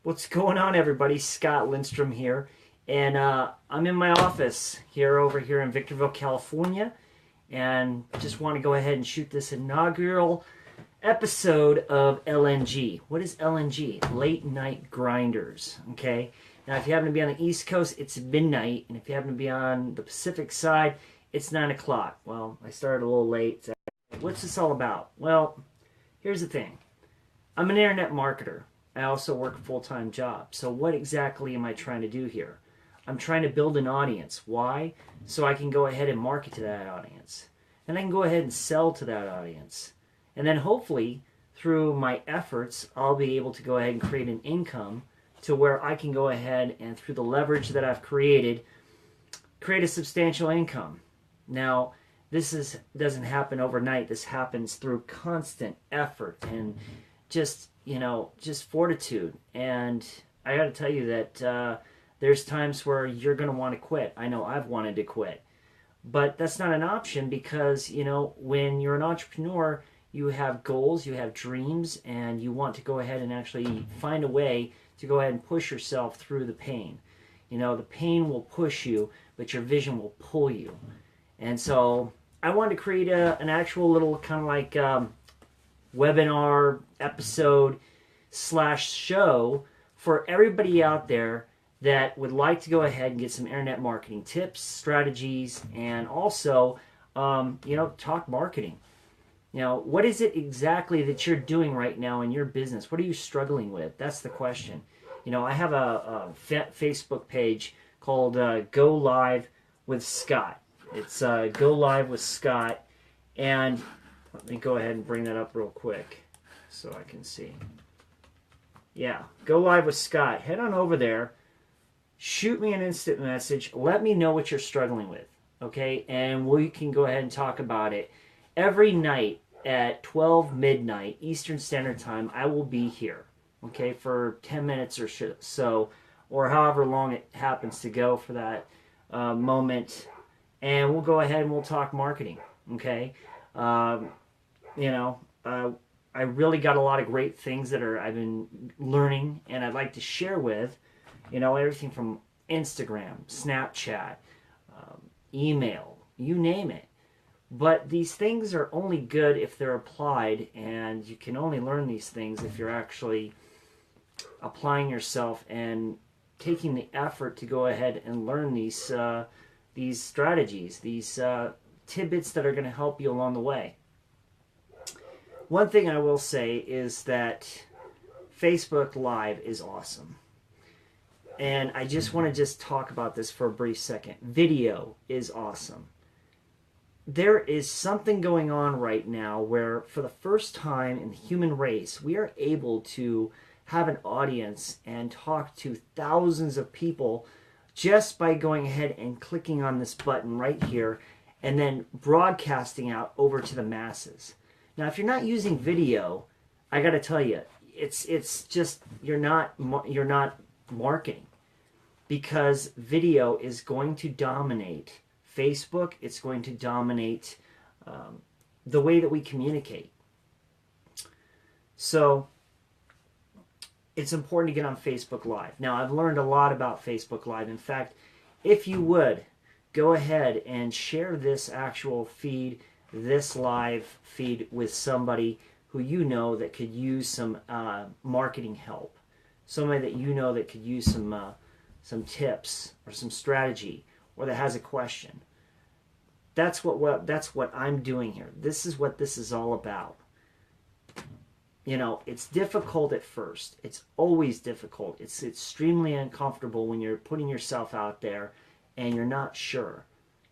What's going on, everybody? Scott Lindstrom here, and I'm in my office over here in Victorville, California, and just want to go ahead and shoot this inaugural episode of LNG. What is LNG? Late Night Grinders. Okay. Now, if you happen to be on the East Coast, it's midnight, and if you happen to be on the Pacific side, it's 9 o'clock. Well, I started a little late. So what's this all about? Well, here's the thing. I'm an internet marketer. I also work a full-time job. So what exactly am I trying to do here? I'm trying to build an audience. Why? So I can go ahead and market to that audience. And I can go ahead and sell to that audience. And then hopefully, through my efforts, I'll be able to go ahead and create an income to where I can go ahead and, through the leverage that I've created, create a substantial income. Now, doesn't happen overnight. This happens through constant effort and just fortitude. And I got to tell you that there's times where you're going to want to quit. I know I've wanted to quit. But that's not an option because, when you're an entrepreneur, you have goals, you have dreams, and you want to go ahead and actually find a way to go ahead and push yourself through the pain. The pain will push you, but your vision will pull you. And so I wanted to create an actual little kind of like webinar episode / show for everybody out there that would like to go ahead and get some internet marketing tips, strategies, and also, talk marketing. What is it exactly that you're doing right now in your business? What are you struggling with? That's the question. I have a Facebook page called Go Live with Scott. It's Go Live with Scott. And let me go ahead and bring that up real quick so I can see. Yeah, Go Live with Scott. Head on over there. Shoot me an instant message. Let me know what you're struggling with. Okay? And we can go ahead and talk about it. Every night at 12 midnight Eastern Standard Time, I will be here. Okay? For 10 minutes or so. Or however long it happens to go for that moment. And we'll go ahead and we'll talk marketing. Okay? I really got a lot of great things that I've been learning and I'd like to share with, everything from Instagram, Snapchat, email, you name it. But these things are only good if they're applied, and you can only learn these things if you're actually applying yourself and taking the effort to go ahead and learn these strategies, these tidbits that are going to help you along the way. One thing I will say is that Facebook Live is awesome. And I just want to talk about this for a brief second. Video is awesome. There is something going on right now where, for the first time in the human race, we are able to have an audience and talk to thousands of people just by going ahead and clicking on this button right here and then broadcasting out over to the masses. Now, if you're not using video, I got to tell you, it's just you're not marketing, because video is going to dominate Facebook. It's going to dominate the way that we communicate. So it's important to get on Facebook Live. Now, I've learned a lot about Facebook Live. In fact, if you would go ahead and share this actual feed, this live feed, with somebody who that could use some marketing help, somebody that that could use some tips or some strategy, or that has a question. That's what I'm doing here. This is what this is all about. It's difficult at first. It's always difficult. It's extremely uncomfortable when you're putting yourself out there and you're not sure.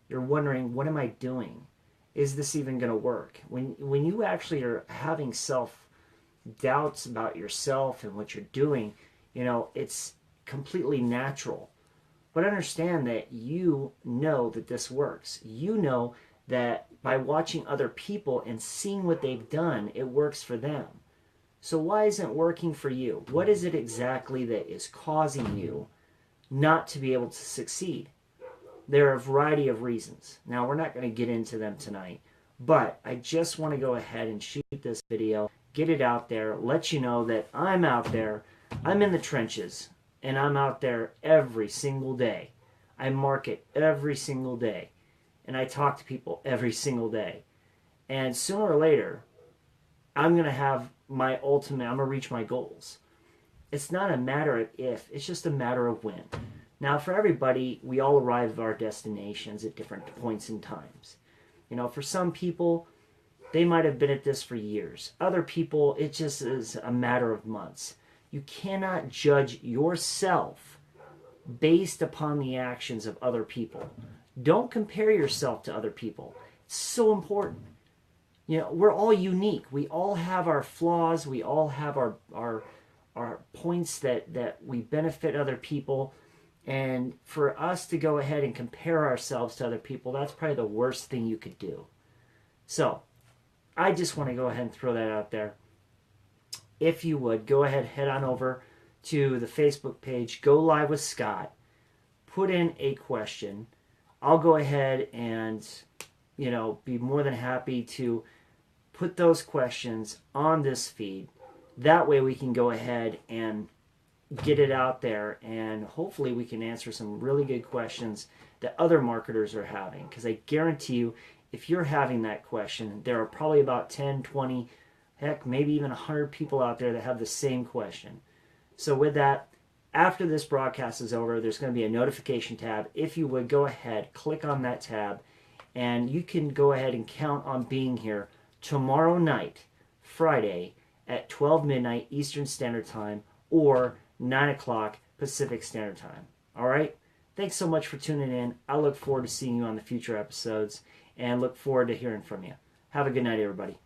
You're wondering, what am I doing? Is this even going to work? When you actually are having self-doubts about yourself and what you're doing, it's completely natural. But understand that that this works. That by watching other people and seeing what they've done, it works for them. So why isn't it working for you? What is it exactly that is causing you not to be able to succeed? There are a variety of reasons. Now, we're not going to get into them tonight, but I just want to go ahead and shoot this video, get it out there, let you know that I'm out there I'm in the trenches, and I'm out there every single day. I market every single day, and I talk to people every single day. And sooner or later, I'm going to have my ultimate, I'm going to reach my goals. It's not a matter of if, it's just a matter of when. Now, for everybody, we all arrive at our destinations at different points in times. You know, for some people, they might have been at this for years. Other people, it just is a matter of months. You cannot judge yourself based upon the actions of other people. Don't compare yourself to other people. It's so important. You know, we're all unique. We all have our flaws. We all have our points that we benefit other people. And for us to go ahead and compare ourselves to other people, that's probably the worst thing you could do. So, I just want to go ahead and throw that out there. If you would, go ahead, head on over to the Facebook page, Go Live with Scott, put in a question. I'll go ahead and, you know, be more than happy to put those questions on this feed. That way we can go ahead and get it out there, and hopefully we can answer some really good questions that other marketers are having. Because I guarantee you, if you're having that question, there are probably about 10, 20, heck, maybe even 100 people out there that have the same question. So with that, after this broadcast is over, there's going to be a notification tab. If you would, go ahead, click on that tab, and you can go ahead and count on being here tomorrow night, Friday, at 12 midnight Eastern Standard Time, or 9 o'clock Pacific Standard Time. All right? Thanks so much for tuning in. I look forward to seeing you on the future episodes, and look forward to hearing from you. Have a good night, everybody.